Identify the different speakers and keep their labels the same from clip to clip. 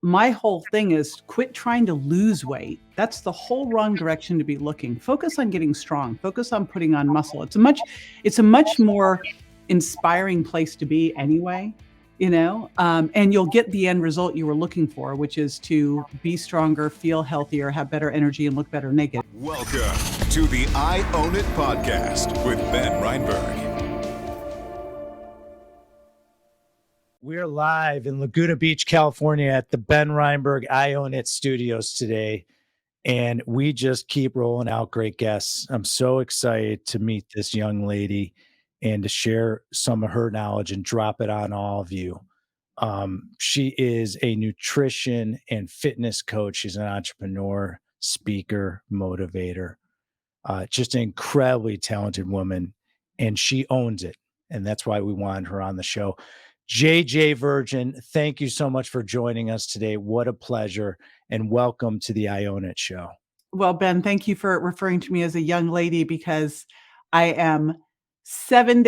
Speaker 1: my whole thing is quit trying to lose weight. That's the whole wrong direction to be looking. Focus on getting strong. Focus on putting on muscle. It's a much more inspiring place to be anyway, and you'll get the end result you were looking for, which is to be stronger, feel healthier, have better energy, and look better naked.
Speaker 2: Welcome to the I Own It podcast with Ben Reinberg.
Speaker 3: We're live in Laguna Beach, California at the Ben Reinberg I Own It studios today, and we just keep rolling out great guests. I'm so excited to meet this young lady and to share some of her knowledge and drop it on all of you. She is a nutrition and fitness coach. She's an entrepreneur, speaker, motivator, just an incredibly talented woman, and she owns it. And that's why we wanted her on the show. JJ Virgin, thank you so much for joining us today. What a pleasure, and welcome to the I Own It show.
Speaker 1: Well, Ben, thank you for referring to me as a young lady, because I am 8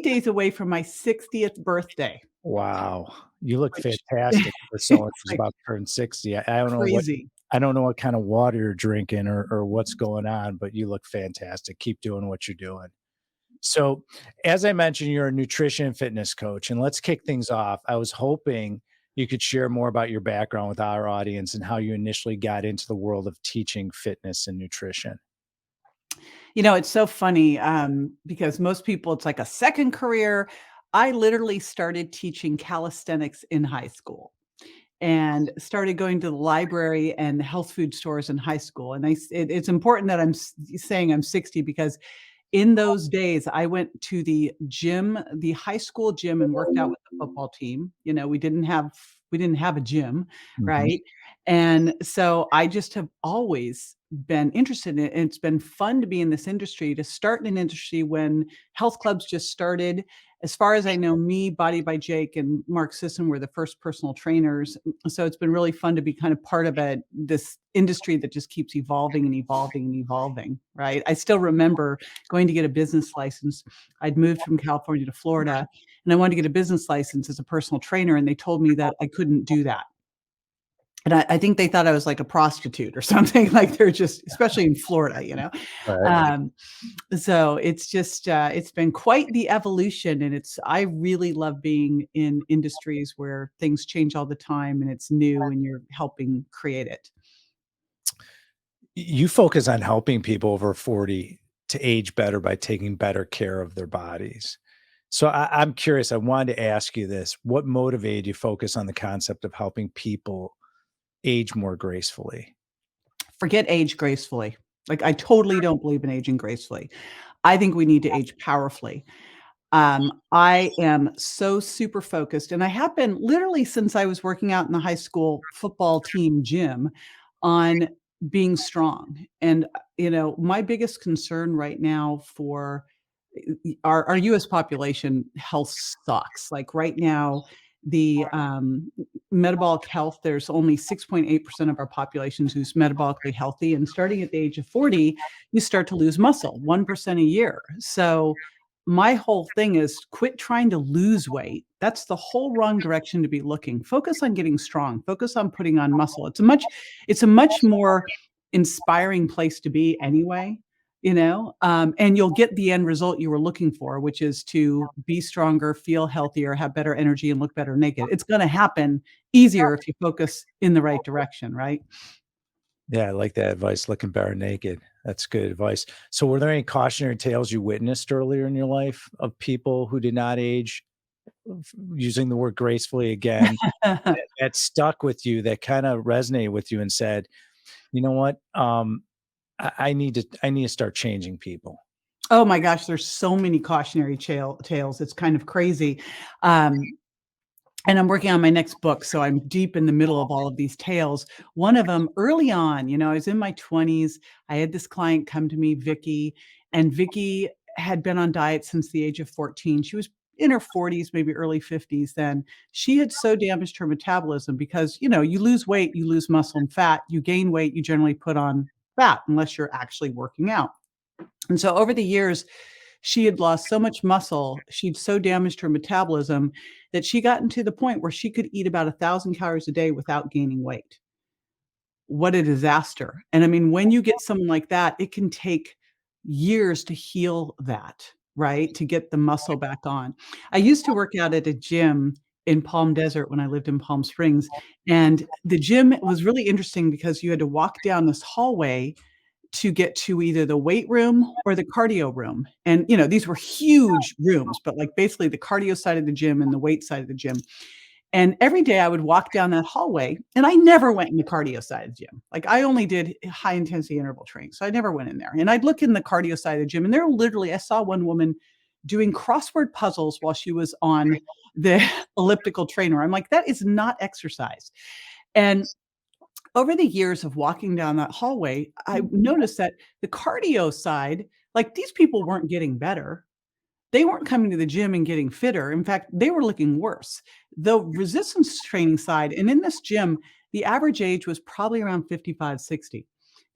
Speaker 1: days away from my 60th birthday.
Speaker 3: Wow. You look fantastic for someone who's about to turn 60. I don't
Speaker 1: Crazy.
Speaker 3: I don't know what kind of water you're drinking or what's going on, but you look fantastic. Keep doing what you're doing. So, as I mentioned, you're a nutrition and fitness coach, and let's kick things off. I was hoping you could share more about your background with our audience and how you initially got into the world of teaching fitness and nutrition.
Speaker 1: It's so funny because most people, it's like a second career. I literally started teaching calisthenics in high school and started going to the library and health food stores in high school. And it's important that I'm saying I'm 60, because in those days, I went to the gym, the high school gym, and worked out with the football team. We didn't have a gym, right? And so I just have always been interested in it. And it's been fun to be in this industry, to start in an industry when health clubs just started. As far as I know, me, Body by Jake, and Mark Sisson were the first personal trainers. So it's been really fun to be kind of part of this industry that just keeps evolving and evolving and evolving, right? I still remember going to get a business license. I'd moved from California to Florida, and I wanted to get a business license as a personal trainer, and they told me that I couldn't do that. And I think they thought I was like a prostitute or something. Like, they're just, especially in Florida.
Speaker 3: Right.
Speaker 1: So it's just, it's been quite the evolution, and I really love being in industries where things change all the time and it's new and you're helping create it.
Speaker 3: You focus on helping people over 40 to age better by taking better care of their bodies. So I'm curious, I wanted to ask you this. What motivated you to focus on the concept of helping people age more gracefully?
Speaker 1: Forget age gracefully. Like, I totally don't believe in aging gracefully. I think we need to age powerfully. I am so super focused, and I have been literally since I was working out in the high school football team gym, on being strong. And, my biggest concern right now for our US population health sucks. Like, right now, the metabolic health, there's only 6.8% of our population who's metabolically healthy. And starting at the age of 40, you start to lose muscle, 1% a year. So my whole thing is quit trying to lose weight. That's the whole wrong direction to be looking. Focus on getting strong. Focus on putting on muscle. It's a much more inspiring place to be anyway, and you'll get the end result you were looking for, which is to be stronger, feel healthier, have better energy, and look better naked. It's going to happen easier if you focus in the right direction, right?
Speaker 3: Yeah, I like that advice, looking better naked. That's good advice. So were there any cautionary tales you witnessed earlier in your life of people who did not age, using the word gracefully again, that stuck with you, that kind of resonated with you and said, you know what? I need to start changing people.
Speaker 1: Oh my gosh, there's so many cautionary tales. It's kind of crazy. And I'm working on my next book, so I'm deep in the middle of all of these tales. One of them, early on, I was in my 20s. I had this client come to me, Vicky, and Vicky had been on diet since the age of 14. She was in her 40s, maybe early 50s then. She had so damaged her metabolism because, you lose weight, you lose muscle and fat. You gain weight, you generally put on fat unless you're actually working out. And so over the years, she had lost so much muscle, she'd so damaged her metabolism that she gotten to the point where she could eat about 1,000 calories a day without gaining weight. What a disaster. And I mean, when you get someone like that, it can take years to heal that, right? To get the muscle back on. I used to work out at a gym in Palm Desert when I lived in Palm Springs, and the gym was really interesting because you had to walk down this hallway to get to either the weight room or the cardio room. And, these were huge rooms, but, like, basically the cardio side of the gym and the weight side of the gym. And every day I would walk down that hallway, and I never went in the cardio side of the gym. Like, I only did high intensity interval training, so I never went in there. And I'd look in the cardio side of the gym, and I saw one woman doing crossword puzzles while she was on the elliptical trainer. I'm like, "That is not exercise." And over the years of walking down that hallway, I noticed that the cardio side, like, these people weren't getting better. They weren't coming to the gym and getting fitter. In fact, they were looking worse. The resistance training side, and in this gym, the average age was probably around 55, 60.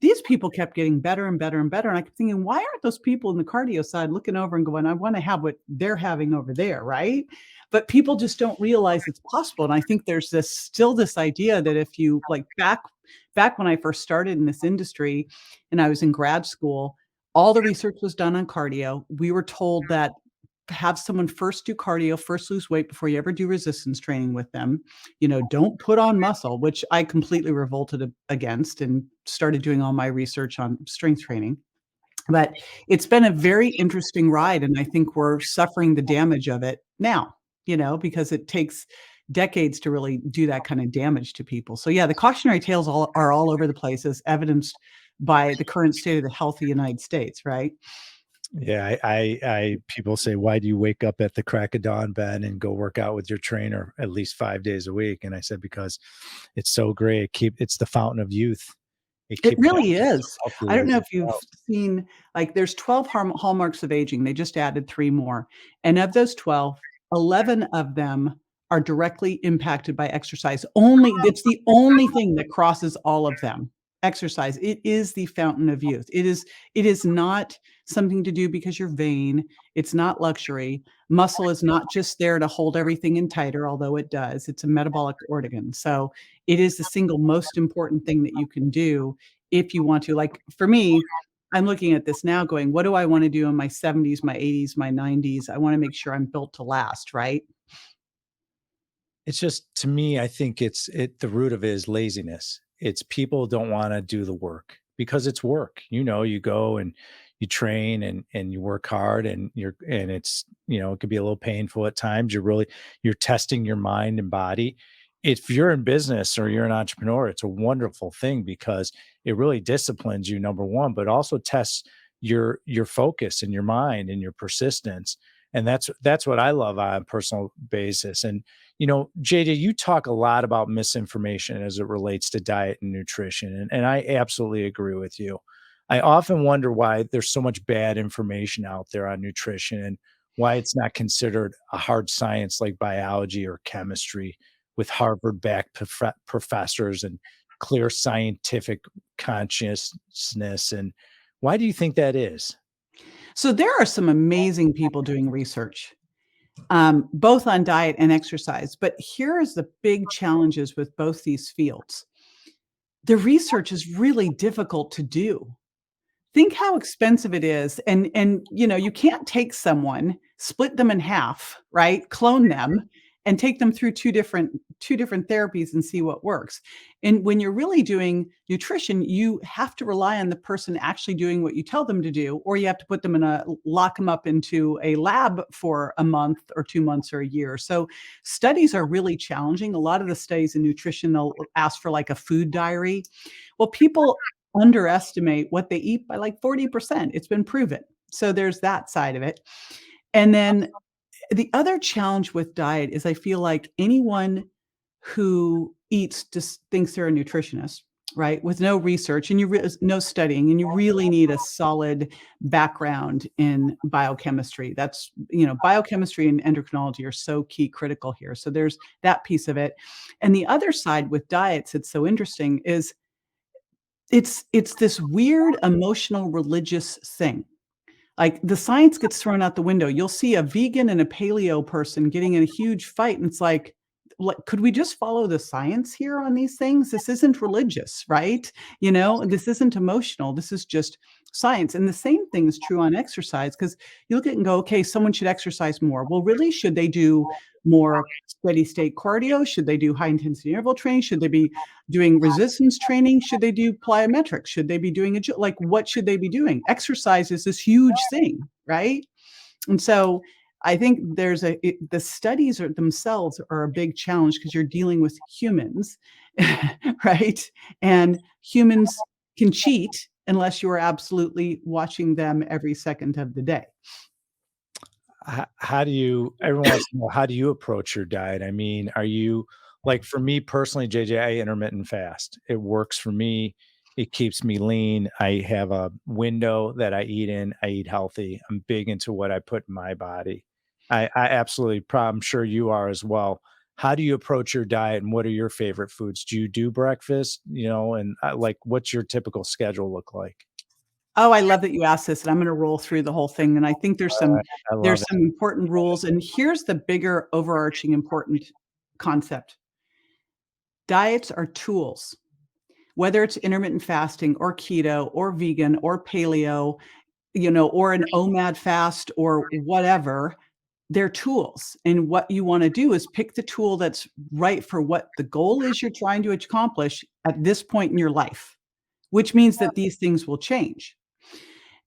Speaker 1: These people kept getting better and better and better. And I kept thinking, why aren't those people in the cardio side looking over and going, I want to have what they're having over there, right? But people just don't realize it's possible. And I think there's this idea that if you like back when I first started in this industry and I was in grad school, all the research was done on cardio. We were told that have someone first do cardio, first lose weight before you ever do resistance training with them. Don't put on muscle, which I completely revolted against and started doing all my research on strength training. But it's been a very interesting ride, and I think we're suffering the damage of it now, because it takes decades to really do that kind of damage to people. So yeah, the cautionary tales are all over the place as evidenced by the current state of the health of the United States, right?
Speaker 3: Yeah, people say, why do you wake up at the crack of dawn, Ben, and go work out with your trainer at least 5 days a week? And I said, because it's so great. It's the fountain of youth. It
Speaker 1: It
Speaker 3: keeps
Speaker 1: really is. I don't
Speaker 3: healthy.
Speaker 1: know if you've seen, like, there's 12 hallmarks of aging. They just added 3 more. And of those 12, 11 of them are directly impacted by exercise. It's the only thing that crosses all of them. Exercise. It is the fountain of youth. It is not something to do because you're vain. It's not luxury. Muscle is not just there to hold everything in tighter, although it does. It's a metabolic organ. So it is the single most important thing that you can do if you want to. Like, for me, I'm looking at this now going, what do I want to do in my 70s, my 80s, my 90s? I want to make sure I'm built to last, right?
Speaker 3: It's just, to me, I think the root of it is laziness. It's people don't want to do the work because it's work. You go and you train and you work hard and it's, it could be a little painful at times. You're testing your mind and body. If you're in business or you're an entrepreneur, it's a wonderful thing because it really disciplines you, number one, but also tests your focus and your mind and your persistence. And that's what I love on a personal basis. And JJ, you talk a lot about misinformation as it relates to diet and nutrition, and I absolutely agree with you. I often wonder why there's so much bad information out there on nutrition and why it's not considered a hard science like biology or chemistry with Harvard-backed professors and clear scientific consciousness. And why do you think that is?
Speaker 1: So there are some amazing people doing research, both on diet and exercise. But here is the big challenges with both these fields. The research is really difficult to do. Think how expensive it is, and you can't take someone, split them in half, right? Clone them and take them through two different therapies and see what works. And when you're really doing nutrition, you have to rely on the person actually doing what you tell them to do, or you have to lock them up into a lab for a month or 2 months or a year. So studies are really challenging. A lot of the studies in nutrition, they'll ask for like a food diary. Well, people underestimate what they eat by like 40%. It's been proven. So there's that side of it. And then the other challenge with diet is I feel like anyone who eats just thinks they're a nutritionist, right? With no research and no studying, and you really need a solid background in biochemistry. Biochemistry and endocrinology are so key critical here. So there's that piece of it. And the other side with diets, it's so interesting, is it's this weird emotional religious thing. Like, the science gets thrown out the window. You'll see a vegan and a paleo person getting in a huge fight, and it's like, could we just follow the science here on these things? This isn't religious, right? This isn't emotional. This is just science. And the same thing is true on exercise because you look at it and go, okay, someone should exercise more. Well, really, should they do more steady state cardio? Should they do high intensity interval training? Should they be doing resistance training? Should they do plyometrics? Should they be doing like what should they be doing? Exercise is this huge thing, right? And so I think the studies themselves are a big challenge because you're dealing with humans, right? And humans can cheat unless you are absolutely watching them every second of the day.
Speaker 3: How do you everyone wants to know, how do you approach your diet? I mean, are you like, for me personally, JJ, I intermittent fast. It works for me. It keeps me lean. I have a window that I eat in. I eat healthy. I'm big into what I put in my body. I absolutely, I'm sure you are as well. How do you approach your diet and what are your favorite foods? Do you do breakfast? And like, what's your typical schedule look like?
Speaker 1: Oh, I love that you asked this, and I'm gonna roll through the whole thing, and I think there's
Speaker 3: All
Speaker 1: some
Speaker 3: right. I love
Speaker 1: there's
Speaker 3: it.
Speaker 1: some important rules, and here's the bigger overarching important concept. Diets are tools. Whether it's intermittent fasting or keto or vegan or paleo, or an OMAD fast or whatever, they're tools. And what you wanna do is pick the tool that's right for what the goal is you're trying to accomplish at this point in your life, which means that these things will change.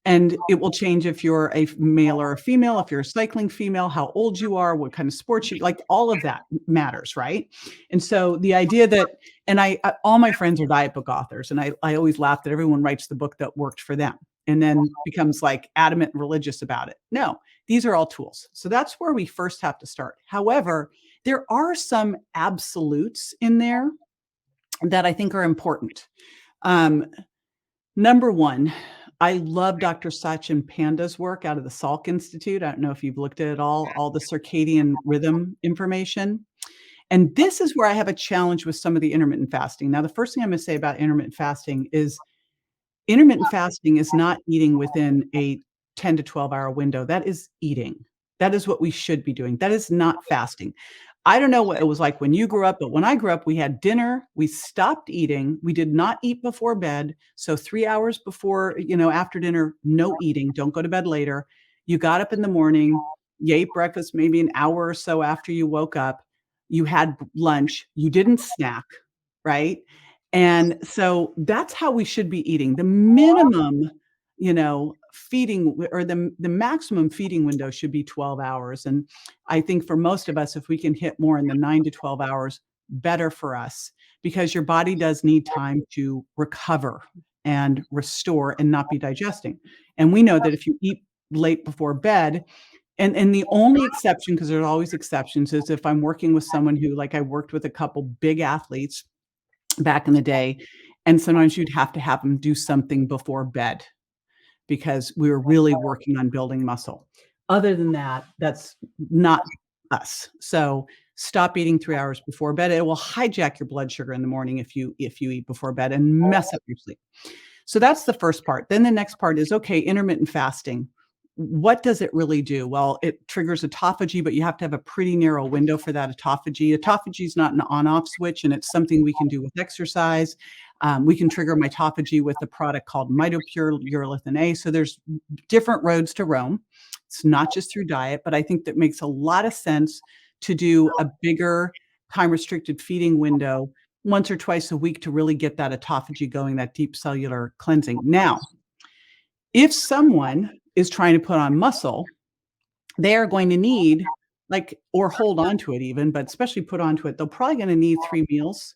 Speaker 1: And it will change if you're a male or a female, if you're a cycling female, how old you are, what kind of sports you like, all of that matters, right? And so the idea that and all my friends are diet book authors, and I always laugh that everyone writes the book that worked for them and then becomes, like, adamant and religious about it. No, these are all tools. So that's where we first have to start. However, there are some absolutes in there that I think are important. Um, Number 1, I love Dr. Sachin Panda's work out of the Salk Institute. I don't know if you've looked at it all the circadian rhythm information. And this is where I have a challenge with some of the intermittent fasting. Now, the first thing I'm gonna say about intermittent fasting is intermittent fasting is not eating within a 10 to 12-hour window. That is eating. That is what we should be doing. That is not fasting. I don't know what it was like when you grew up, but when I grew up, we had dinner, we stopped eating, we did not eat before bed. So 3 hours before, after dinner, no eating, don't go to bed later. You got up in the morning, you ate breakfast maybe an hour or so after you woke up, you had lunch, you didn't snack, right? And so that's how we should be eating. The minimum, feeding or the maximum feeding window should be 12 hours. And I think for most of us, if we can hit more in the 9 to 12 hours, better for us because your body does need time to recover and restore and not be digesting. And we know that if you eat late before bed, and the only exception, because there's always exceptions, is if I'm working with someone who, like, I worked with a couple big athletes back in the day, and sometimes you'd have to have them do something before bed because we were really working on building muscle. Other than that, that's not us. So stop eating 3 hours before bed. It will hijack your blood sugar in the morning if you eat before bed and mess up your sleep. So that's the first part. Then the next part is, okay, intermittent fasting. What does it really do? Well, it triggers autophagy, but you have to have a pretty narrow window for that autophagy. Autophagy is not an on-off switch, and it's something we can do with exercise. We can trigger mitophagy with a product called MitoPure urolithin A. So there's different roads to Rome. It's not just through diet, but I think that makes a lot of sense to do a bigger time-restricted feeding window once or twice a week to really get that autophagy going, that deep cellular cleansing. Now, if someone is trying to put on muscle, they are going to need or hold on to it even, but especially put onto it, they're probably gonna need 3 meals.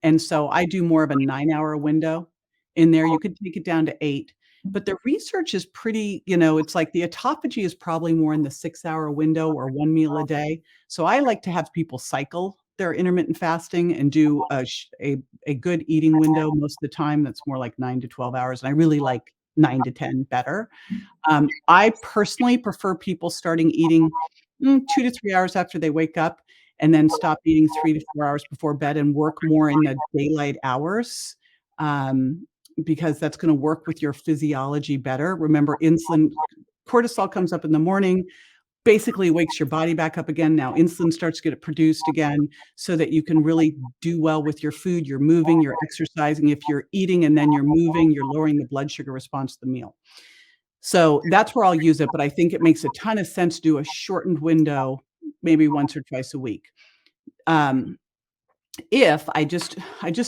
Speaker 1: And so I do more of a 9-hour window in there. You could take it down to 8, but the research is pretty, it's like the autophagy is probably more in the 6-hour window or 1 meal a day. So I like to have people cycle their intermittent fasting and do a good eating window most of the time that's more like 9 to 12 hours, and I really like 9 to 10 better. I personally prefer people starting eating, 2 to 3 hours after they wake up and then stop eating 3 to 4 hours before bed and work more in the daylight hours, because that's gonna work with your physiology better. Remember, insulin cortisol comes up in the morning, basically wakes your body back up again. Now insulin starts to get produced again so that you can really do well with your food. You're moving, you're exercising. If you're eating and then you're moving, you're lowering the blood sugar response to the meal. So that's where I'll use it, but I think it makes a ton of sense to do a shortened window, maybe once or twice a week. Um, if I just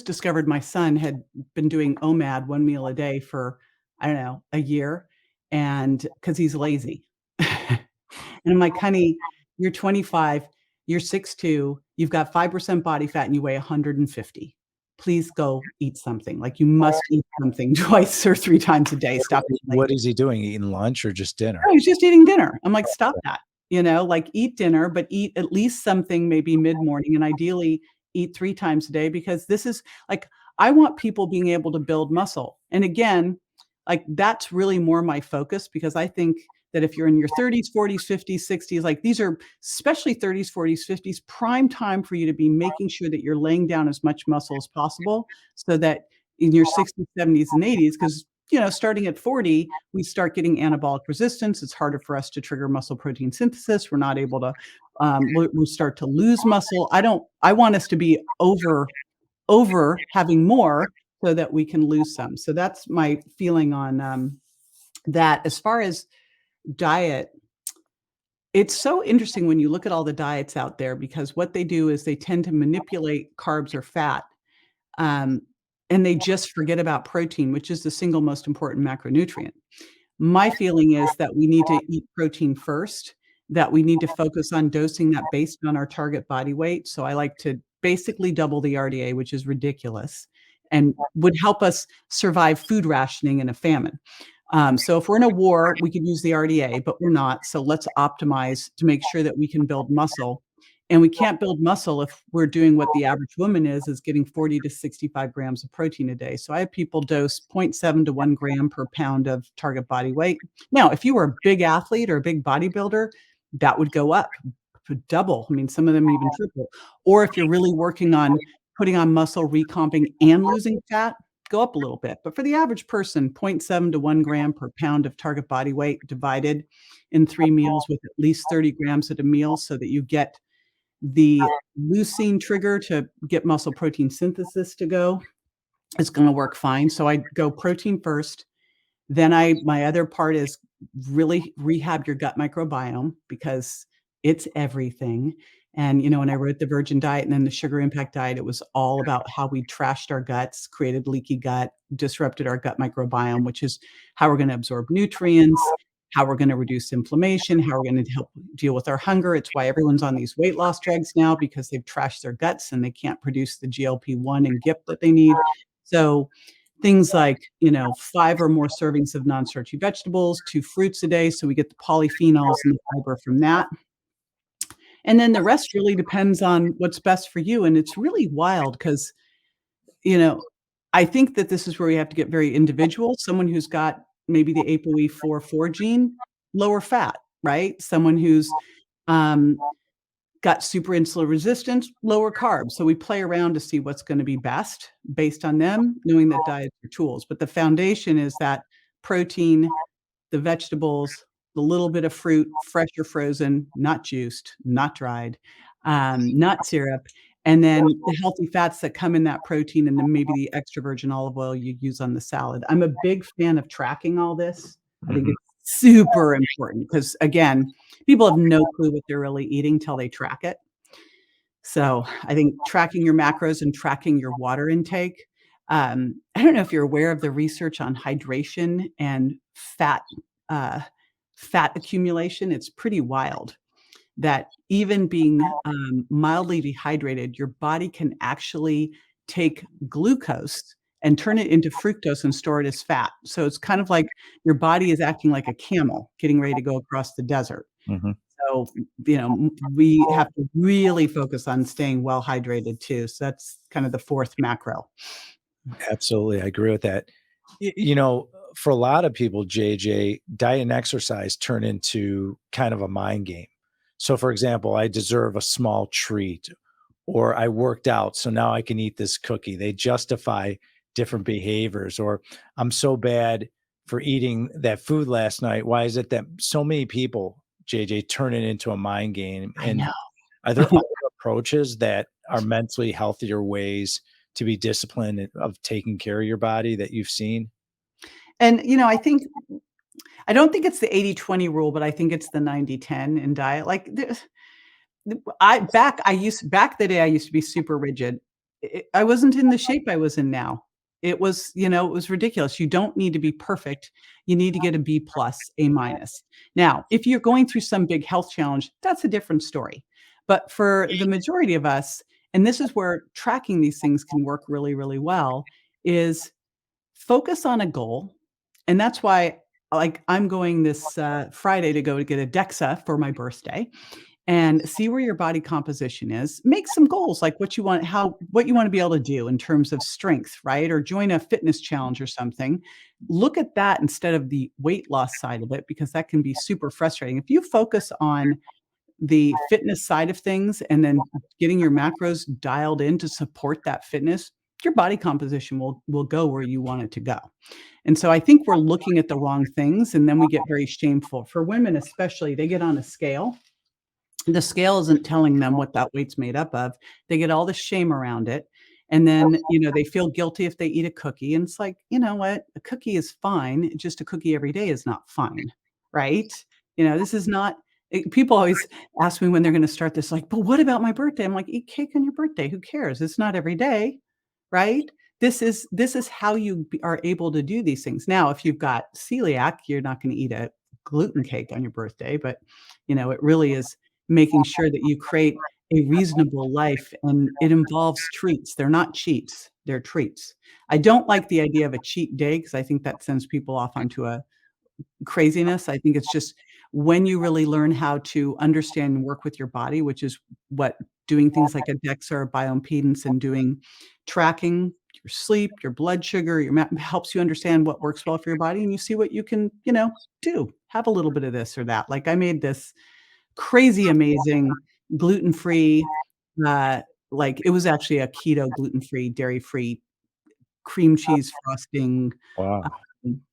Speaker 1: discovered my son had been doing OMAD 1 meal a day for, I don't know, a year, and because he's lazy. And I'm like, "Honey, you're 25, you're 6'2", you've got 5% body fat, and you weigh 150. Please go eat something. Like, you must eat something twice or 3 times a day. Stop being
Speaker 3: What
Speaker 1: lazy."
Speaker 3: is he doing? Eating lunch or just dinner?
Speaker 1: No, he's just eating dinner. I'm like, "Stop that." Like, eat dinner, but eat at least something maybe mid-morning, and ideally eat 3 times a day because this is like, I want people being able to build muscle. And again, like, that's really more my focus because I think that if you're in your 30s, 40s, 50s, 60s, like, these are especially 30s, 40s, 50s, prime time for you to be making sure that you're laying down as much muscle as possible so that in your 60s, 70s, and 80s, 'cause, starting at 40, we start getting anabolic resistance. It's harder for us to trigger muscle protein synthesis. We're not able to, we start to lose muscle. I want us to be over having more so that we can lose some. So that's my feeling on, that. As far as diet, it's so interesting when you look at all the diets out there because what they do is they tend to manipulate carbs or fat, um, and they just forget about protein, which is the single most important macronutrient. My feeling is that we need to eat protein first, that we need to focus on dosing that based on our target body weight. So I like to basically double the RDA, which is ridiculous, and would help us survive food rationing in a famine. So if we're in a war, we could use the RDA, but we're not. So let's optimize to make sure that we can build muscle. And we can't build muscle if we're doing what the average woman is getting 40 to 65 grams of protein a day. So I have people dose zero point 0.7 to 1 gram per pound of target body weight. Now, if you were a big athlete or a big bodybuilder, that would go up to double. I mean, some of them even triple. Or if you're really working on putting on muscle, recomping, and losing fat, go up a little bit. But for the average person, zero point 0.7 to 1 gram per pound of target body weight divided in 3 meals with at least 30 grams at a meal so that you get the leucine trigger to get muscle protein synthesis to go is gonna work fine. So I go protein first, then my other part is really rehab your gut microbiome because it's everything. And, when I wrote the Virgin Diet and then the Sugar Impact Diet, it was all about how we trashed our guts, created leaky gut, disrupted our gut microbiome, which is how we're gonna absorb nutrients, how we're gonna reduce inflammation, how we're gonna help deal with our hunger. It's why everyone's on these weight loss drugs now because they've trashed their guts and they can't produce the GLP-1 and GIP that they need. So things like, 5 or more servings of non-starchy vegetables, 2 fruits a day, so we get the polyphenols and the fiber from that. And then the rest really depends on what's best for you, and it's really wild 'cause, you know, I think that this is where we have to get very individual. Someone who's got maybe the ApoE4 gene, lower fat, right? Someone who's, um, got super insulin resistance, lower carbs. So we play around to see what's gonna be best based on them, knowing that diets are tools. But the foundation is that protein, the vegetables, the little bit of fruit, fresh or frozen, not juiced, not dried, not syrup, and then the healthy fats that come in that protein, and then maybe the extra virgin olive oil you use on the salad. I'm a big fan of tracking all this. I think
Speaker 3: Mhm.
Speaker 1: it's super important because, again, people have no clue what they're really eating till they track it. So, I think tracking your macros and tracking your water intake. I don't know if you're aware of the research on hydration and uh, fat accumulation. It's pretty wild that even being, mildly dehydrated, your body can actually take glucose and turn it into fructose and store it as fat. So, it's kind of like your body is acting like a camel getting ready to go across the desert.
Speaker 3: Mhm.
Speaker 1: So, we have to really focus on staying well hydrated too. So that's kind of the 4th macro.
Speaker 3: Absolutely, I agree with that. For a lot of people, JJ, diet and exercise turn into kind of a mind game. So, for example, I deserve a small treat, or I worked out, so now I can eat this cookie. They justify different behaviors, or I'm so bad for eating that food last night. Why is it that so many people, JJ, turn it into a mind game?
Speaker 1: I
Speaker 3: And
Speaker 1: know.
Speaker 3: are there other approaches that are mentally healthier ways to be disciplined of taking care of your body that you've seen?
Speaker 1: And, I don't think it's the 80-20 rule, but I think it's the 90-10 in diet. Like, back the day I used to be super rigid. I wasn't in the shape I was in now. It was ridiculous. You don't need to be perfect. You need to get a B plus, A minus. Now, if you're going through some big health challenge, that's a different story. But for the majority of us, and this is where tracking these things can work really, really well, is focus on a goal. And that's why, like, I'm going this Friday to go to get a DEXA for my birthday and see where your body composition is. Make some goals like what you want to be able to do in terms of strength, right? Or join a fitness challenge or something. Look at that instead of the weight loss side of it because that can be super frustrating. If you focus on the fitness side of things and then getting your macros dialed in to support that fitness, your body composition will go where you want it to go. And so I think we're looking at the wrong things and then we get very shameful. For women especially, they get on a scale, the scale isn't telling them what that weight's made up of. They get all the shame around it. And then, they feel guilty if they eat a cookie. And it's like, you know what? A cookie is fine. Just a cookie every day is not fine. Right. This is not, people always ask me when they're going to start this, like, but what about my birthday? I'm like, eat cake on your birthday. Who cares? It's not every day. Right. This is how you are able to do these things. Now, if you've got celiac, you're not going to eat a gluten cake on your birthday, but it really is making sure that you create a reasonable life, and it involves treats. They're not cheats, they're treats. I don't like the idea of a cheat day because I think that sends people off onto a craziness. I think it's just when you really learn how to understand and work with your body, which is what doing things like a DEXA or bioimpedance and doing tracking your sleep, your blood sugar, helps you understand what works well for your body, and you see what you can, do. Have a little bit of this or that. Like I made this crazy amazing gluten-free, uh, like it was actually a keto, gluten-free, dairy-free cream cheese frosting,
Speaker 3: Wow.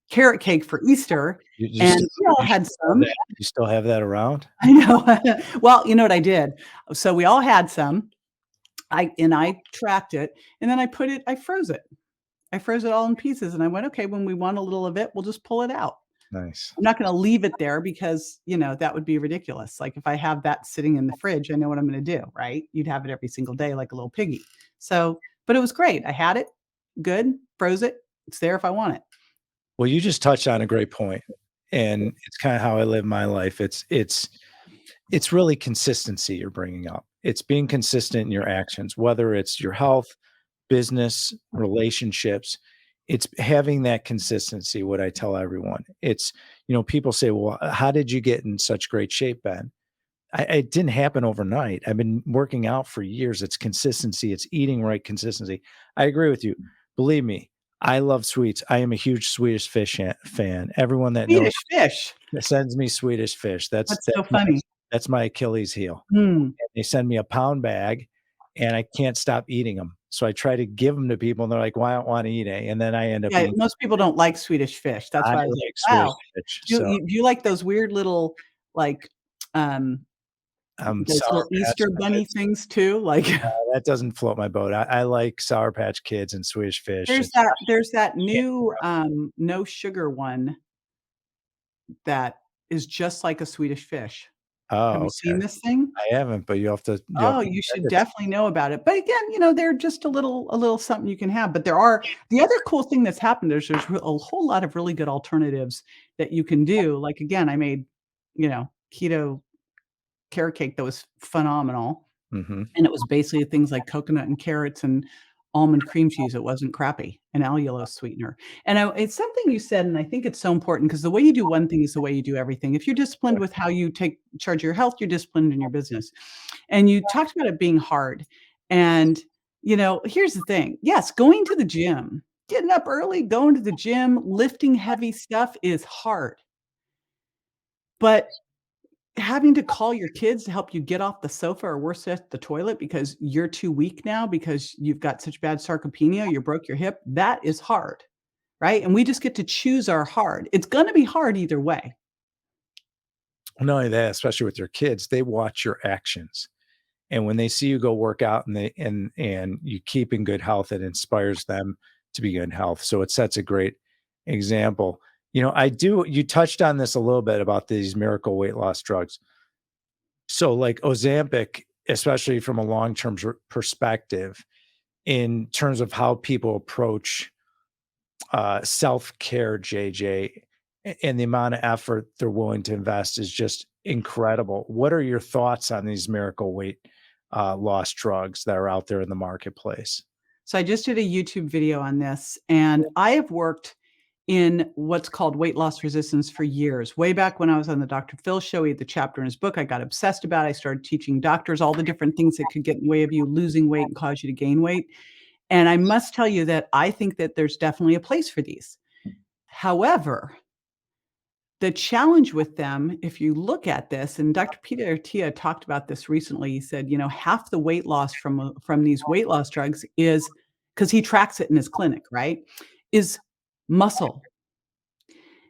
Speaker 1: carrot cake for Easter,
Speaker 3: You you
Speaker 1: and
Speaker 3: still
Speaker 1: we all
Speaker 3: you
Speaker 1: had
Speaker 3: still have
Speaker 1: some.
Speaker 3: that you still have that around?
Speaker 1: I know. Well, you know what I did? So we all had some. I tracked it, and then I froze it. I froze it all in pieces, and I went, "Okay, when we want a little of it, we'll just pull it out."
Speaker 3: Nice.
Speaker 1: I'm not gonna leave it there because, that would be ridiculous. Like, if I have that sitting in the fridge, I know what I'm gonna do, right? You'd have it every single day like a little piggy. But it was great. I had it, good, froze it. It's there if I want it.
Speaker 3: Well, you just touched on a great point, and it's kinda how I live my life. It's really consistency you're bringing up. It's being consistent in your actions, whether it's your health, business, relationships. It's having that consistency, what I tell everyone. People say, "Well, how did you get in such great shape, Ben?" It didn't happen overnight. I've been working out for years. It's consistency. It's eating right consistency. I agree with you. Believe me, I love sweets. I am a huge Swedish fish fan. Everyone that knows
Speaker 1: Swedish fish.
Speaker 3: sends me Swedish fish. That's
Speaker 1: That's so
Speaker 3: that's my
Speaker 1: funny.
Speaker 3: that's my Achilles heel.
Speaker 1: Mm.
Speaker 3: They send me a pound bag, and I can't stop eating them. So I try to give them to people, and they're like, "Well, I don't wanna eat a," and then I end up
Speaker 1: Yeah,
Speaker 3: eating.
Speaker 1: most people don't like Swedish fish. That's
Speaker 3: I
Speaker 1: why I was
Speaker 3: like
Speaker 1: like,
Speaker 3: Swedish
Speaker 1: "Wow."
Speaker 3: fish,
Speaker 1: Do
Speaker 3: so,
Speaker 1: you do you like those weird little, like, um, those
Speaker 3: Sour
Speaker 1: little
Speaker 3: Patch
Speaker 1: Easter bunny
Speaker 3: Kids,
Speaker 1: things too? Like,
Speaker 3: that doesn't float my boat. I like Sour Patch Kids and Swedish Fish, and
Speaker 1: there's that
Speaker 3: candy
Speaker 1: new,
Speaker 3: corn.
Speaker 1: no sugar one that is just like a Swedish fish. Have
Speaker 3: Oh,
Speaker 1: you seen
Speaker 3: okay.
Speaker 1: this thing?
Speaker 3: I haven't, but you'll have
Speaker 1: Oh,
Speaker 3: to
Speaker 1: you
Speaker 3: send
Speaker 1: should
Speaker 3: it to
Speaker 1: definitely know about it. But again, they're just a little something you can have. But the other cool thing that's happened is a whole lot of really good alternatives that you can do. Like again, I made, keto carrot cake that was phenomenal.
Speaker 3: Mhm.
Speaker 1: And it was basically things like coconut and carrots and almond cream cheese. It wasn't crappy, and allulose sweetener. And it's something you said, and I think it's so important because the way you do one thing is the way you do everything. If you're disciplined with how you take charge of your health, you're disciplined in your business. And you talked about it being hard. And, here's the thing. Yes, going to the gym, getting up early, going to the gym, lifting heavy stuff is hard. But having to call your kids to help you get off the sofa or worse at the toilet because you're too weak now because you've got such bad sarcopenia, you broke your hip, that is hard, right? And we just get to choose our hard. It's gonna be hard either way.
Speaker 3: Not only that, especially with your kids, they watch your actions. And when they see you go work out and and you keep in good health, it inspires them to be in health. So it sets a great example. You touched on this a little bit about these miracle weight loss drugs. So like Ozempic, especially from a long-term perspective, in terms of how people approach self-care, JJ, and the amount of effort they're willing to invest is just incredible. What are your thoughts on these miracle weight loss drugs that are out there in the marketplace?
Speaker 1: So I just did a YouTube video on this, and I have worked in what's called weight loss resistance for years. Way back when I was on the Dr. Phil show, he had the chapter in his book I got obsessed about. I started teaching doctors all the different things that could get in the way of you losing weight and cause you to gain weight. And I must tell you that I think that there's definitely a place for these. However, the challenge with them, if you look at this, and Dr. Peter Attia talked about this recently, he said, half the weight loss from these weight loss drugs is because he tracks it in his clinic, right? Is muscle.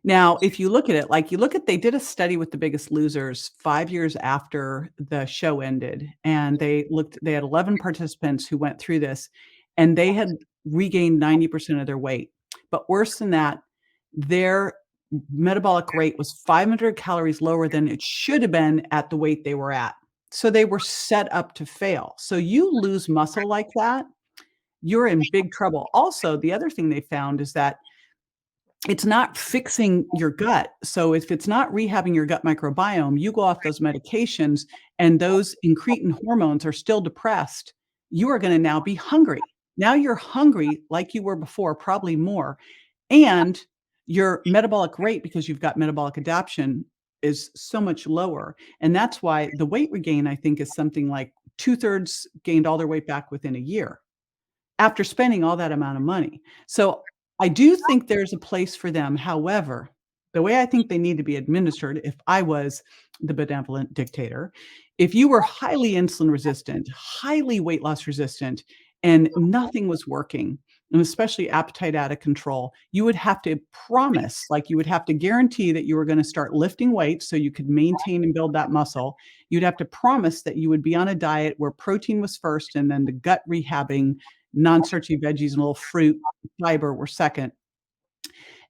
Speaker 1: Now, if you look at it, they did a study with The Biggest Losers 5 years after the show ended, and they had 11 participants who went through this, and they had regained 90% of their weight. But worse than that, their metabolic rate was 500 calories lower than it should have been at the weight they were at. So they were set up to fail. So you lose muscle like that, you're in big trouble. Also, the other thing they found is that it's not fixing your gut. So if it's not rehabbing your gut microbiome, you go off those medications and those incretin hormones are still depressed, you are gonna now be hungry. Now you're hungry like you were before, probably more, and your metabolic rate, because you've got metabolic adaptation, is so much lower, and that's why the weight regain, I think, is something like 2/3 gained all their weight back within a year after spending all that amount of money. So I do think there's a place for them. However, the way I think they need to be administered, if I was the benevolent dictator, if you were highly insulin resistant, highly weight loss resistant, and nothing was working, and especially appetite out of control, you would have to promise, like you would have to guarantee that you were going to start lifting weights so you could maintain and build that muscle. You'd have to promise that you would be on a diet where protein was first and then the gut rehabbing non-starchy veggies and a little fruit, fiber were second.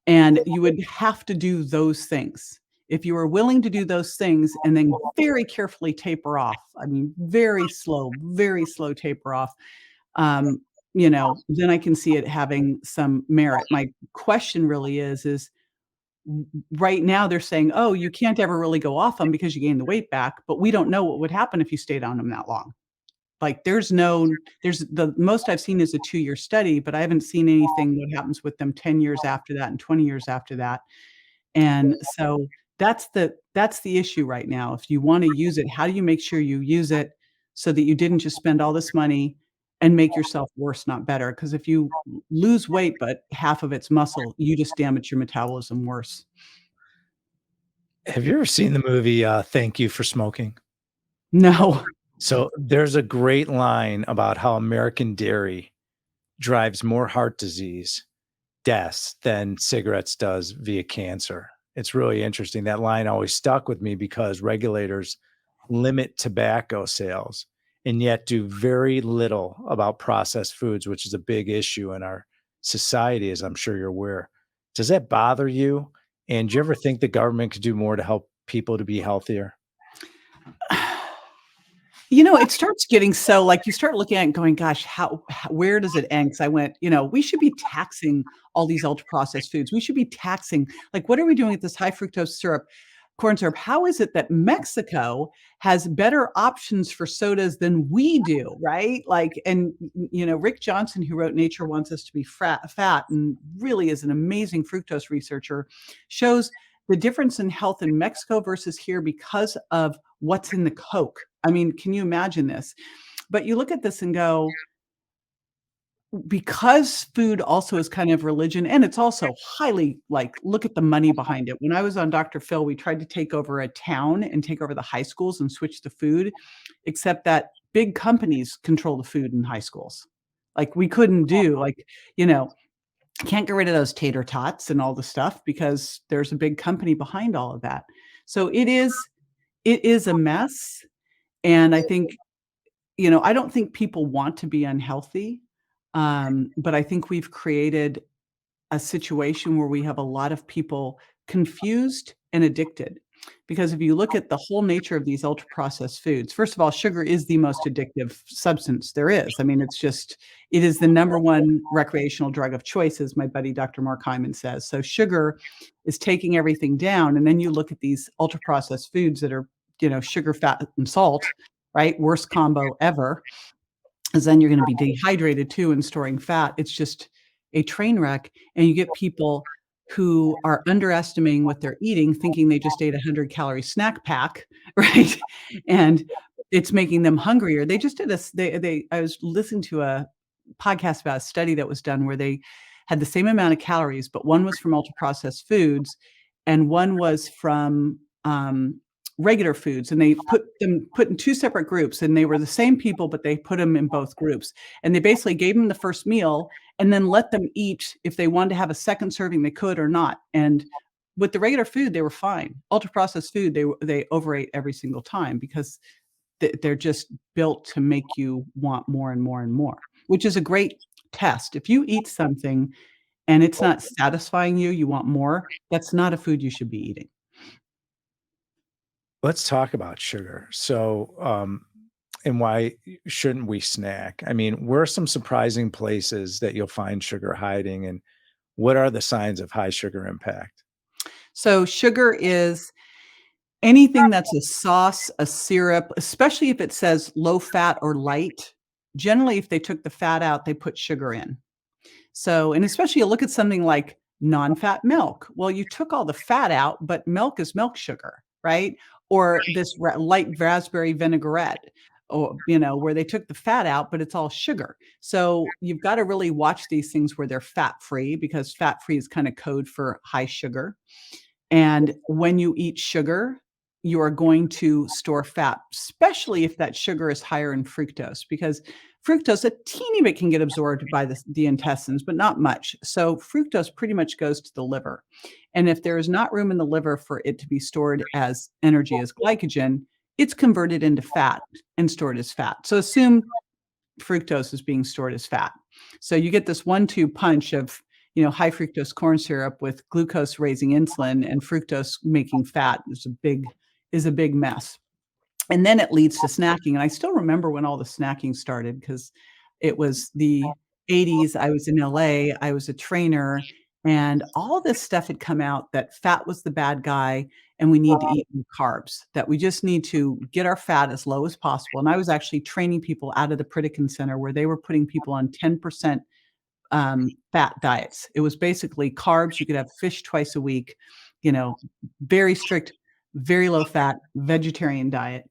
Speaker 1: And you would have to do those things. If you were willing to do those things and then very carefully taper off, I mean, very slow taper off, then I can see it having some merit. My question really is right now they're saying, oh, you can't ever really go off them because you gain the weight back, but we don't know what would happen if you stayed on them that long. Like, there's the most I've seen is a 2-year study, but I haven't seen anything what happens with them 10 years after that and 20 years after that. And so that's the issue right now. If you wanna use it, how do you make sure you use it so that you didn't just spend all this money and make yourself worse, not better? Because if you lose weight, but half of it's muscle, you just damage your metabolism worse.
Speaker 3: Have you ever seen the movie Thank You for Smoking?
Speaker 1: No.
Speaker 3: So there's a great line about how American dairy drives more heart disease deaths than cigarettes does via cancer. It's really interesting. That line always stuck with me because regulators limit tobacco sales and yet do very little about processed foods, which is a big issue in our society, as I'm sure you're aware. Does that bother you? And do you ever think the government could do more to help people to be healthier?
Speaker 1: It starts getting so like, you start looking at it and going, "Gosh, where does it end?" 'Cause I went, "We should be taxing all these ultra processed foods. We should be taxing like, what are we doing with this high fructose syrup, corn syrup? How is it that Mexico has better options for sodas than we do?" Right? Like, and, Rick Johnson, who wrote Nature Wants Us to Be Fat and really is an amazing fructose researcher, shows the difference in health in Mexico versus here because of what's in the Coke. I mean, can you imagine this? But you look at this and go, because food also is kind of religion, and it's also highly like, look at the money behind it. When I was on Dr. Phil, we tried to take over a town and take over the high schools and switch the food, except that big companies control the food in high schools. Like, we couldn't do like, you know, Can't get rid of those tater tots and all the stuff because there's a big company behind all of that. So it is a mess, and I think, I don't think people want to be unhealthy, but I think we've created a situation where we have a lot of people confused and addicted. Because if you look at the whole nature of these ultra processed foods, first of all, sugar is the most addictive substance there is. I mean, it is the number one recreational drug of choice, as my buddy Dr. Mark Hyman says. So sugar is taking everything down. And then you look at these ultra processed foods that are, sugar, fat, and salt, right? Worst combo ever. 'Cause then you're gonna be dehydrated too and storing fat. It's just a train wreck, and you get people who are underestimating what they're eating, thinking they just ate a 100-calorie snack pack, right? And it's making them hungrier. They just did a s they I was listening to a podcast about a study that was done where they had the same amount of calories, but one was from ultra-processed foods and one was from, regular foods, and they put in 2 separate groups, and they were the same people, but they put them in both groups, and they basically gave them the first meal and then let them eat if they wanted to have a second serving, they could or not, and with the regular food, they were fine. Ultra-processed food, they overate every single time because they're just built to make you want more and more and more, which is a great test. If you eat something and it's not satisfying you, you want more, that's not a food you should be eating.
Speaker 3: Let's talk about sugar. So, and why shouldn't we snack? I mean, where are some surprising places that you'll find sugar hiding, and what are the signs of high sugar impact?
Speaker 1: So sugar is anything that's a sauce, a syrup, especially if it says low fat or light. Generally, if they took the fat out, they put sugar in. So, and especially you look at something like non-fat milk. Well, you took all the fat out, but milk is milk sugar, right? Or this light raspberry vinaigrette, or where they took the fat out, but it's all sugar. So you've got to really watch these things where they're fat-free, because fat-free is kind of code for high sugar. And when you eat sugar, you are going to store fat, especially if that sugar is higher in fructose, because fructose, a teeny bit can get absorbed by the intestines, but not much. So fructose pretty much goes to the liver. And if there is not room in the liver for it to be stored as energy as glycogen, it's converted into fat and stored as fat. So assume fructose is being stored as fat. So you get this 1-2 punch of, high fructose corn syrup with glucose raising insulin and fructose making fat is a big mess. And then it leads to snacking. And I still remember when all the snacking started because it was the 80s. I was in LA. I was a trainer, and all this stuff had come out that fat was the bad guy and we need to eat more carbs, that we just need to get our fat as low as possible. And I was actually training people out of the Pritikin Center where they were putting people on 10% fat diets. It was basically carbs. You could have fish twice a week, you know, very strict, very low fat vegetarian diet.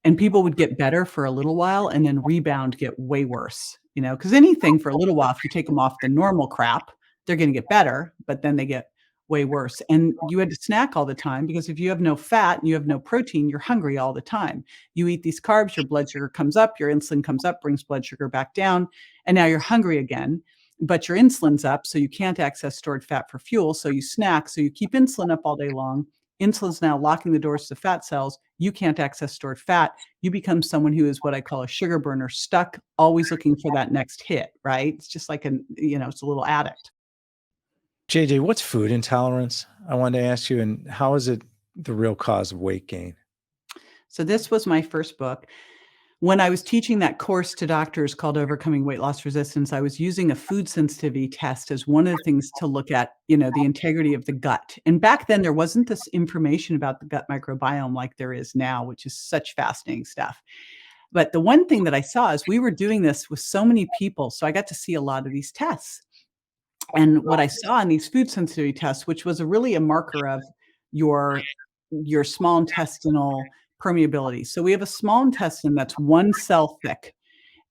Speaker 1: And people would get better for a little while and then rebound, get way worse, because anything for a little while, if you take them off the normal crap, they're going to get better, but then they get way worse. And you had to snack all the time because if you have no fat and you have no protein, you're hungry all the time. You eat these carbs, your blood sugar comes up, your insulin comes up, brings blood sugar back down, and now you're hungry again. But your insulin's up, so you can't access stored fat for fuel. So you snack, so you keep insulin up all day long. Insulin's now locking the doors to fat cells. You can't access stored fat. You become someone who is what I call a sugar burner, stuck, always looking for that next hit, right? It's just like it's a little addict.
Speaker 3: JJ, what's food intolerance? I wanted to ask you, and how is it the real cause of weight gain?
Speaker 1: So this was my first book. When I was teaching that course to doctors called Overcoming Weight Loss Resistance, I was using a food sensitivity test as one of the things to look at, the integrity of the gut. And back then there wasn't this information about the gut microbiome like there is now, which is such fascinating stuff. But the one thing that I saw is we were doing this with so many people, so I got to see a lot of these tests. And what I saw in these food sensitivity tests, which was really a marker of your your small intestinal permeability. So we have a small intestine that's one cell thick,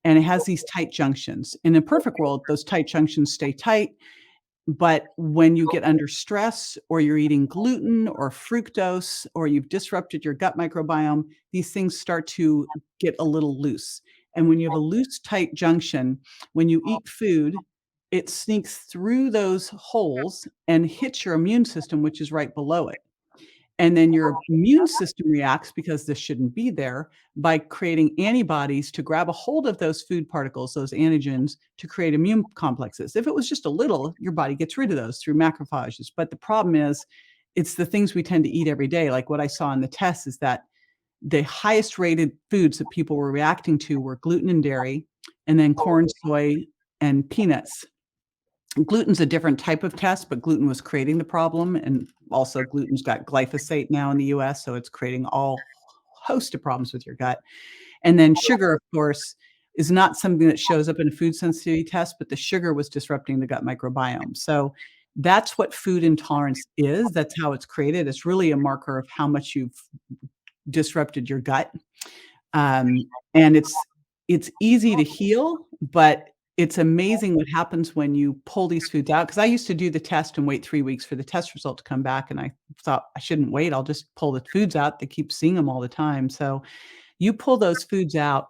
Speaker 1: and it has these tight junctions. In a perfect world, those tight junctions stay tight, but when you get under stress or you're eating gluten or fructose or you've disrupted your gut microbiome, these things start to get a little loose. And when you have a loose, tight junction, when you eat food, it sneaks through those holes and hits your immune system, which is right below it. And then your immune system reacts because this shouldn't be there by creating antibodies to grab a hold of those food particles, those antigens, to create immune complexes. If it was just a little, your body gets rid of those through macrophages. But the problem is, it's the things we tend to eat every day. Like what I saw in the tests is that the highest rated foods that people were reacting to were gluten and dairy, and then corn, soy, and peanuts. Gluten's a different type of test, but gluten was creating the problem, and also gluten's got glyphosate now in the US, so it's creating all host of problems with your gut. And then sugar, of course, is not something that shows up in a food sensitivity test, but the sugar was disrupting the gut microbiome. So that's what food intolerance is. That's how it's created. It's really a marker of how much you've disrupted your gut. And it's easy to heal, but it's amazing what happens when you pull these foods out. Because I used to do the test and wait 3 weeks for the test result to come back, and I thought, "I shouldn't wait, I'll just pull the foods out." They keep seeing them all the time. So, you pull those foods out,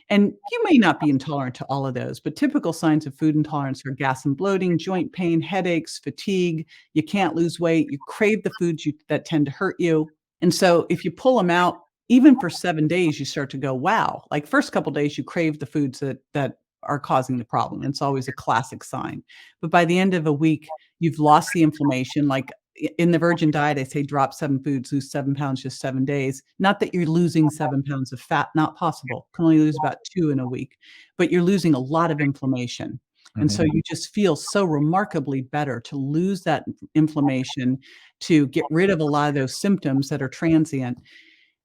Speaker 1: and you may not be intolerant to all of those, but typical signs of food intolerance are gas and bloating, joint pain, headaches, fatigue, you can't lose weight, you crave the foods that tend to hurt you. And so if you pull them out, even for 7 days, you start to go, "Wow." Like, first couple days, you crave the foods that are causing the problem. It's always a classic sign. But by the end of a week, you've lost the inflammation. Like, in the virgin diet, I say drop 7 foods, lose 7 pounds, just 7 days. Not that you're losing 7 pounds of fat, not possible. Can only lose about 2 in a week, but you're losing a lot of inflammation. And so
Speaker 3: Mhm.
Speaker 1: you just feel so remarkably better to lose that inflammation, to get rid of a lot of those symptoms that are transient.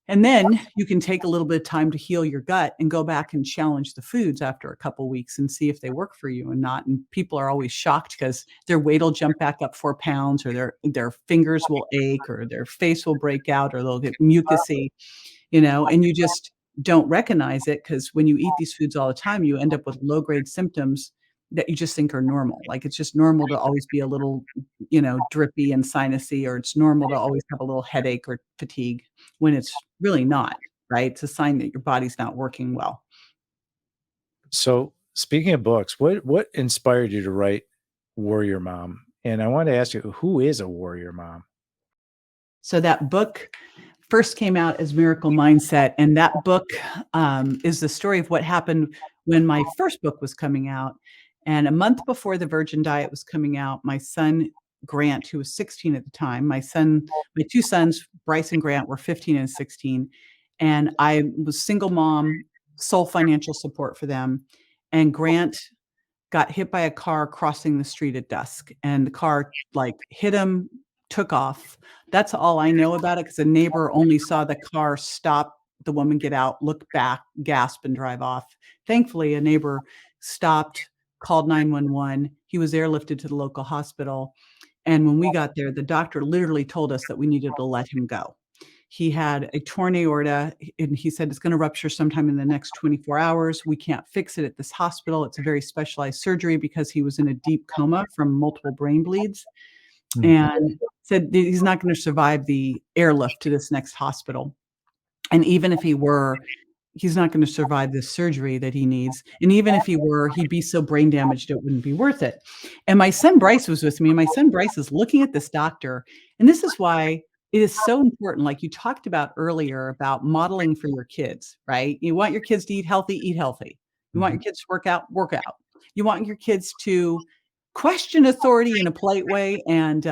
Speaker 1: And then you can take a little bit of time to heal your gut and go back and challenge the foods after a couple weeks and see if they work for you or not. And people are always shocked because their weight will jump back up 4 pounds, or their fingers will ache, or their face will break out, or they'll get mucusy, and you just don't recognize it, because when you eat these foods all the time, you end up with low-grade symptoms that you just think are normal. Like, it's just normal to always be a little, drippy and sinusy, or it's normal to always have a little headache or fatigue, when it's really not, right? It's a sign that your body's not working well.
Speaker 3: So, speaking of books, what inspired you to write Warrior Mom? And I wanted to ask you, who is a warrior mom?
Speaker 1: So that book first came out as Miracle Mindset, and that book, is the story of what happened when my first book was coming out. And a month before the Virgin Diet was coming out, my son Grant, who was 16 at the time, my 2 sons, Bryce and Grant, were 15 and 16, and I was single mom, sole financial support for them, and Grant got hit by a car crossing the street at dusk, and the car, like, hit him, took off. That's all I know about it, because a neighbor only saw the car stop, the woman get out, look back, gasp, and drive off. Thankfully, a neighbor stopped, called 911. He was airlifted to the local hospital, and when we got there, the doctor literally told us that we needed to let him go. He had a torn aorta, and he said it's gonna rupture sometime in the next 24 hours. We can't fix it at this hospital. It's a very specialized surgery, because he was in a deep coma from multiple brain bleeds,
Speaker 3: Mm.
Speaker 1: and said that he's not gonna survive the airlift to this next hospital. And even if he were, he's not gonna survive this surgery that he needs, and even if he were, he'd be so brain damaged it wouldn't be worth it. And my son Bryce was with me, and my son Bryce is looking at this doctor, and this is why it is so important, like you talked about earlier, about modeling for your kids, right? You want your kids to eat healthy, eat healthy. You want
Speaker 3: Mhm.
Speaker 1: your kids to work out, work out. You want your kids to question authority in a polite way, and,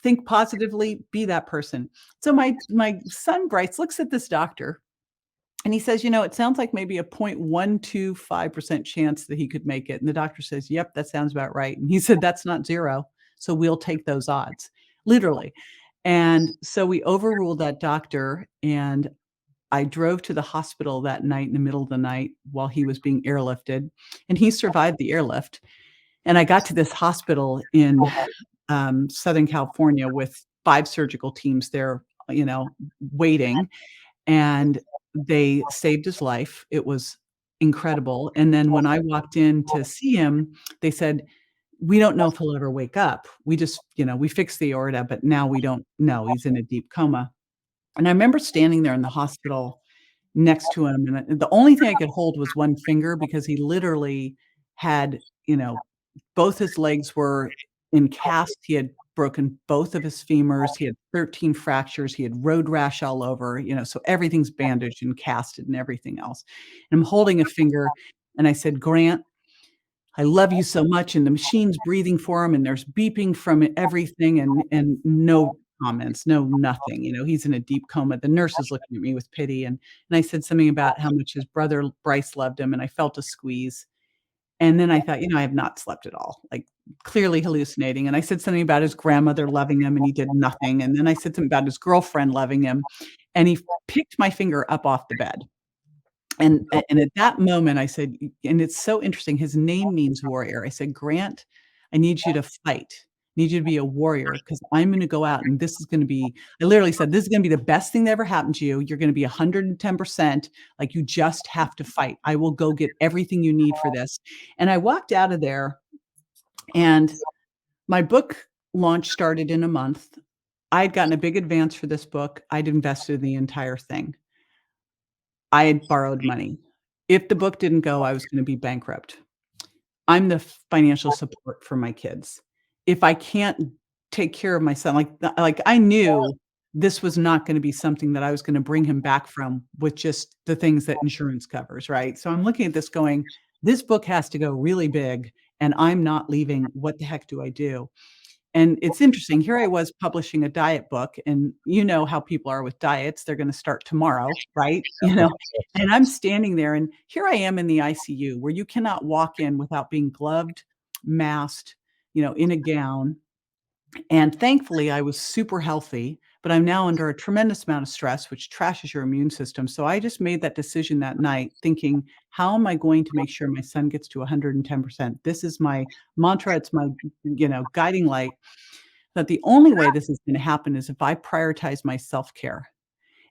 Speaker 1: think positively, be that person. So my son Bryce looks at this doctor, and he says, "It sounds like maybe a 0.125% chance that he could make it." And the doctor says, "Yep, that sounds about right." And he said, "That's not 0, so we'll take those odds." Literally. And so we overruled that doctor, and I drove to the hospital that night in the middle of the night while he was being airlifted, and he survived the airlift. And I got to this hospital in, Southern California with 5 surgical teams there, waiting, and they saved his life. It was incredible. And then when I walked in to see him, they said, "We don't know if he'll ever wake up. We just, we fixed the aorta, but now we don't know. He's in a deep coma." And I remember standing there in the hospital next to him, and the only thing I could hold was one finger, because he literally had, both his legs were in cast. He had broken both of his femurs. He had 13 fractures. He had road rash all over, so everything's bandaged and casted and everything else. And I'm holding a finger and I said, "Grant, I love you so much." And the machine's breathing for him and there's beeping from everything and no comments, no nothing. He's in a deep coma. The nurse is looking at me with pity. And I said something about how much his brother Bryce loved him, and I felt a squeeze. And then I thought, I have not slept at all, like, clearly hallucinating, and I said something about his grandmother loving him, and he did nothing, and then I said something about his girlfriend loving him, and he picked my finger up off the bed. And at that moment, I said and it's so interesting, his name means warrior. I said, "Grant, I need you to fight. I need you to be a warrior because 'cause I'm gonna go out and this is gonna be" I literally said, "This is gonna be the best thing that ever happened to you. You're gonna be 110%, like, you just have to fight. I will go get everything you need for this." And I walked out of there, and my book launch started in a month. I had gotten a big advance for this book. I'd invested in the entire thing. I had borrowed money. If the book didn't go, I was gonna be bankrupt. I'm the financial support for my kids. If I can't take care of my son, I knew this was not gonna be something that I was gonna bring him back from with just the things that insurance covers, right? So I'm looking at this going, "This book has to go really big, and I'm not leaving. What the heck do I do?" And it's interesting, here I was publishing a diet book, and you know how people are with diets, they're gonna start tomorrow, right? And I'm standing there, and here I am in the ICU where you cannot walk in without being gloved, masked, in a gown, and thankfully, I was super healthy, but I'm now under a tremendous amount of stress, which trashes your immune system. So I just made that decision that night thinking, how am I going to make sure my son gets to 110%? This is my mantra. It's my, guiding light that the only way this is going to happen is if I prioritize my self-care.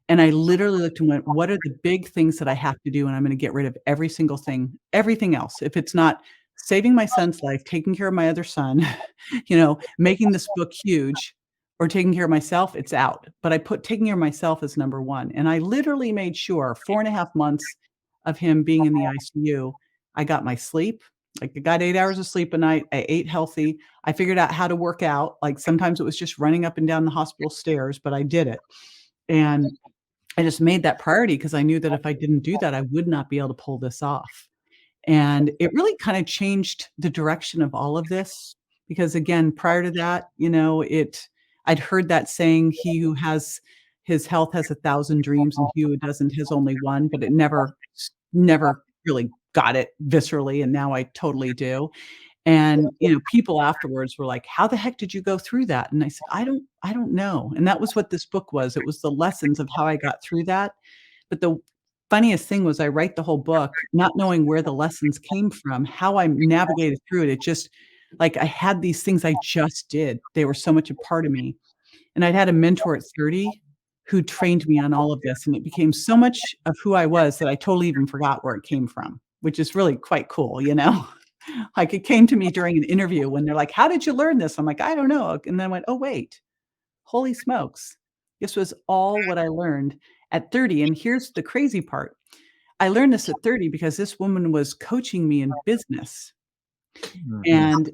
Speaker 1: And I literally looked and went, "What are the big things that I have to do?" And I'm gonna get rid of every single thing, everything else. If it's not saving my son's life, taking care of my other son, making this book huge, or taking care of myself, it's out. But I put taking care of myself as number 1. And I literally made sure 4.5 months of him being in the ICU, I got my sleep. Like, I got 8 hours of sleep a night. I ate healthy. I figured out how to work out. Like, sometimes it was just running up and down the hospital stairs, but I did it. And I just made that priority because I knew that if I didn't do that, I would not be able to pull this off. And it really kinda changed the direction of all of this because, again, prior to that, I'd heard that saying, "He who has his health has 1,000 dreams, and he who doesn't has only one," but it never really got it viscerally, and now I totally do. And, people afterwards were like, "How the heck did you go through that?" And I said, "I don't know." And that was what this book was. It was the lessons of how I got through that. But the funniest thing was I write the whole book not knowing where the lessons came from, how I navigated through it. It just like, I had these things I just did. They were so much a part of me. And I'd had a mentor at 30 who trained me on all of this, and it became so much of who I was that I totally even forgot where it came from, which is really quite cool? Like, it came to me during an interview when they're like, "How did you learn this?" I'm like, "I don't know." And then I went, "Oh, wait. Holy smokes. This was all what I learned at 30." And here's the crazy part. I learned this at 30 because this woman was coaching me in business.
Speaker 3: Mhm.
Speaker 1: And,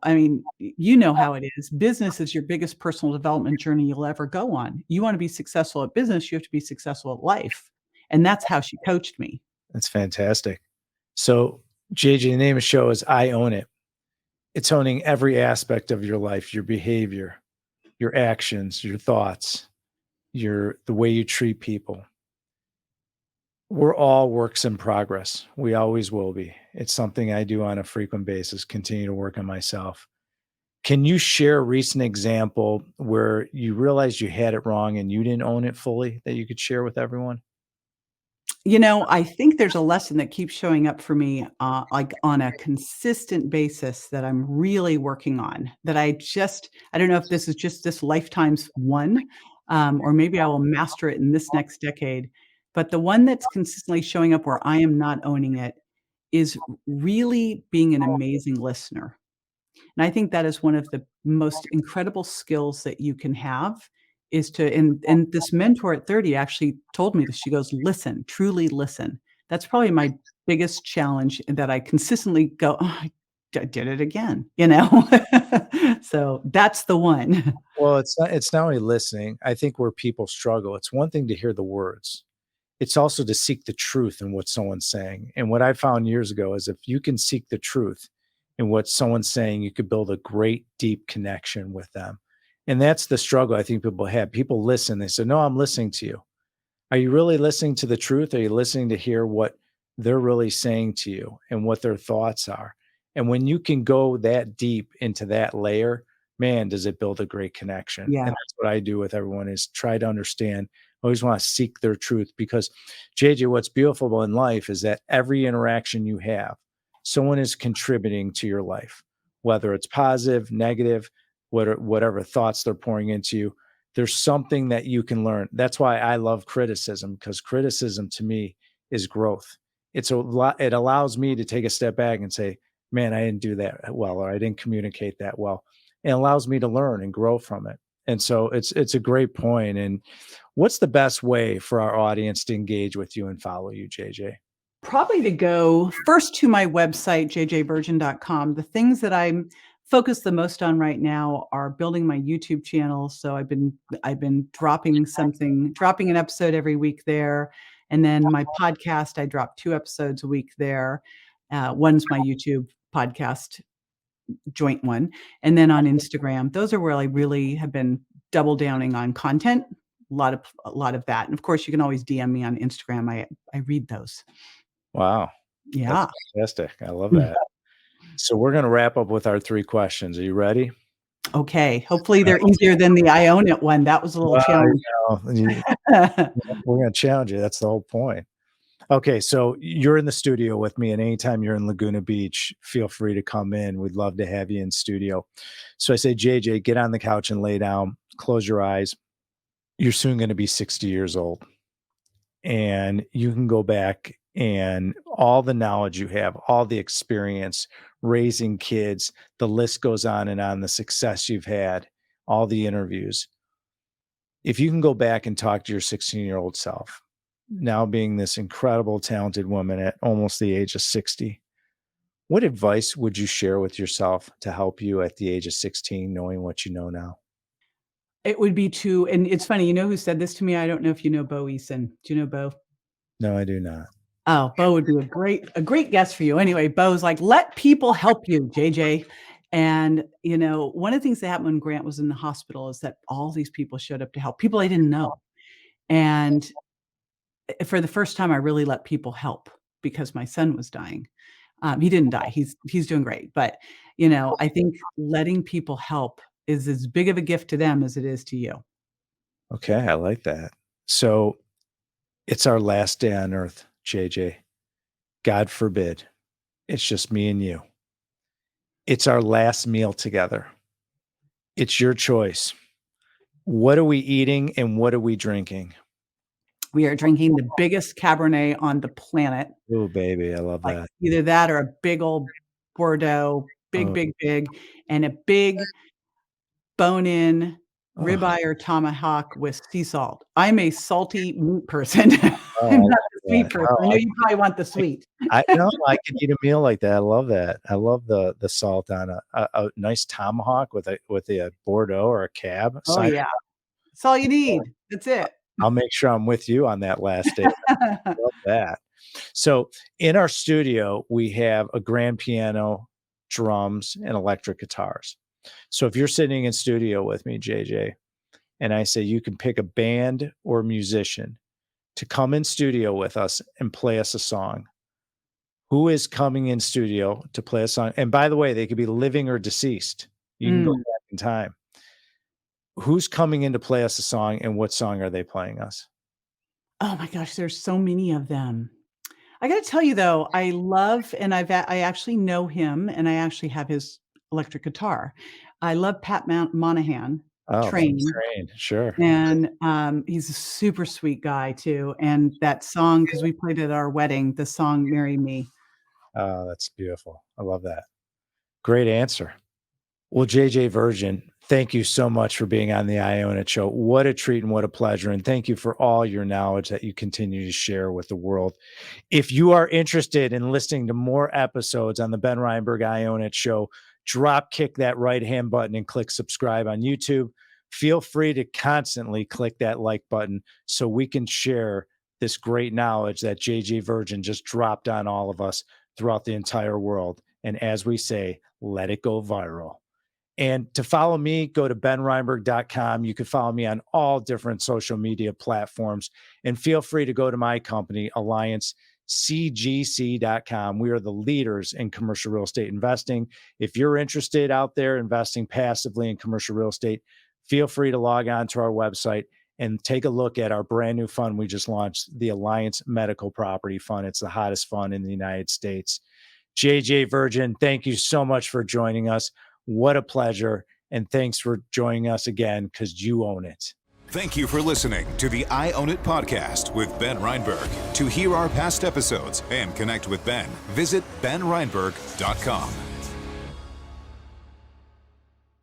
Speaker 1: I mean, you know how it is. Business is your biggest personal development journey you'll ever go on. You wanna be successful at business, you have to be successful at life. And that's how she coached me.
Speaker 3: That's fantastic. So, JJ, the name of the show is I Own It. It's owning every aspect of your life, your behavior, your actions, your thoughts, the way you treat people. We're all works in progress. We always will be. It's something I do on a frequent basis, continue to work on myself. Can you share a recent example where you realized you had it wrong and you didn't own it fully that you could share with everyone?
Speaker 1: I think there's a lesson that keeps showing up for me, like, on a consistent basis that I'm really working on, that I don't know if this is just this lifetime's one, or maybe I will master it in this next decade, but the one that's consistently showing up where I am not owning it is really being an amazing listener. And I think that is one of the most incredible skills that you can have is to and this mentor at 30 actually told me this. She goes, "Listen, truly listen." That's probably my biggest challenge that I consistently go, "Oh, did it again, So that's the one.
Speaker 3: Well, it's not only listening. I think where people struggle, it's one thing to hear the words. It's also to seek the truth in what someone's saying. And what I found years ago is if you can seek the truth in what someone's saying, you could build a great deep connection with them. And that's the struggle I think people have. People listen, they say, "No, I'm listening to you." Are you really listening to the truth? Are you listening to hear what they're really saying to you and what their thoughts are? And when you can go that deep into that layer, man, does it build a great connection. And
Speaker 1: Yeah.
Speaker 3: that's what I do with everyone is try to understand. I always want to seek their truth because JJ, what's beautiful in life is that every interaction you have, someone is contributing to your life, whether it's positive, negative, whatever thoughts they're pouring into you, there's something that you can learn. That's why I love criticism because criticism to me is growth. It's a lot. It allows me to take a step back and say, man, I didn't do that well, or I didn't communicate that well. It allows me to learn and grow from it. And so it's a great point. And what's the best way for our audience to engage with you and follow you, JJ?
Speaker 1: Probably to go first to my website, jjvirgin.com. The things that I'm focused the most on right now are building my YouTube channel. So I've been dropping an episode every week there. And then my podcast, I drop 2 episodes a week there. One's my YouTube podcast joint one. And then on Instagram, those are where I really have been double downing on content. A lot of that. And of course, you can always DM me on Instagram. I read those.
Speaker 3: Wow. That's
Speaker 1: Yeah.
Speaker 3: fantastic. I love that. So we're going to wrap up with our 3 questions. Are you ready?
Speaker 1: Okay. Hopefully they're easier than the I Own It one. That was a little challenge.
Speaker 3: We're going to challenge you. That's the whole point. Okay. So you're in the studio with me, and anytime you're in Laguna Beach, feel free to come in. We'd love to have you in studio. So I say, JJ, get on the couch and lay down, close your eyes. You're soon going to be 60 years old, and you can go back and all the knowledge you have, all the experience raising kids, the list goes on and on, the success you've had, all the interviews. If you can go back and talk to your 16-year-old self, now being this incredible, talented woman at almost the age of 60, what advice would you share with yourself to help you at the age of 16, knowing what you know now?
Speaker 1: It would be and it's funny, you know who said this to me? I don't know if you know Bo Eason. Do you know Bo?
Speaker 3: No, I do not.
Speaker 1: Oh, Bo would be a great guest for you. Anyway, Bo's like, let people help you, JJ. And, one of the things that happened when Grant was in the hospital is that all these people showed up to help, people I didn't know. And for the first time, I really let people help because my son was dying. He didn't die. He's doing great. But, I think letting people help is as big of a gift to them as it is to you.
Speaker 3: Okay, I like that. So it's our last day on earth, JJ. God forbid. It's just me and you. It's our last meal together. It's your choice. What are we eating and what are we drinking?
Speaker 1: We are drinking the biggest Cabernet on the planet.
Speaker 3: Oh, baby, I love
Speaker 1: Like
Speaker 3: that.
Speaker 1: either that or a big old Bordeaux, big,
Speaker 3: Oh.
Speaker 1: big, and a big bone-in
Speaker 3: Oh,
Speaker 1: ribeye or tomahawk with sea salt. I'm a salty meat person.
Speaker 3: oh,
Speaker 1: I'm
Speaker 3: I
Speaker 1: not
Speaker 3: love
Speaker 1: the sweet
Speaker 3: that.
Speaker 1: person.
Speaker 3: Oh,
Speaker 1: I know you probably want the sweet.
Speaker 3: I could eat a meal like that. I love that. I love the salt on a nice tomahawk with a Bordeaux or a cab.
Speaker 1: Oh, yeah. That's all you need. That's it.
Speaker 3: I'll make sure I'm with you on that last day. Love that. So in our studio, we have a grand piano, drums, and electric guitars. So if you're sitting in studio with me, JJ, and I say you can pick a band or musician to come in studio with us and play us a song, who is coming in studio to play a song? And by the way, they could be living or deceased. You can go back in time. Who's coming in to play us a song, and what song are they playing us?
Speaker 1: Oh my gosh, there's so many of them. I gotta tell you though, I love and I actually know him, and I actually have his electric guitar. I love Pat Monahan,
Speaker 3: Oh,
Speaker 1: Train,
Speaker 3: Train, sure.
Speaker 1: and, he's a super sweet guy too, and that song, because we played at our wedding, the song "Marry Me."
Speaker 3: Oh, that's beautiful. I love that. Great answer. Well, JJ Virgin, Thank you so much for being on the I Own It show. What a treat and what a pleasure. And thank you for all your knowledge that you continue to share with the world. If you are interested in listening to more episodes on the Ben Reinberg I Own It show, drop kick that right hand button and click subscribe on YouTube. Feel free to constantly click that like button so we can share this great knowledge that JJ Virgin just dropped on all of us throughout the entire world. And as we say, let it go viral. And to follow me, go to benreinberg.com. You can follow me on all different social media platforms. And feel free to go to my company, alliancecgc.com. We are the leaders in commercial real estate investing. If you're interested out there investing passively in commercial real estate, feel free to log on to our website and take a look at our brand new fund we just launched, the Alliance Medical Property Fund. It's the hottest fund in the United States. JJ Virgin, thank you so much for joining us. What a pleasure. And thanks for joining us again, because you own it.
Speaker 2: Thank you for listening to the I Own It podcast with Ben Reinberg. To hear our past episodes and connect with Ben, visit benreinberg.com.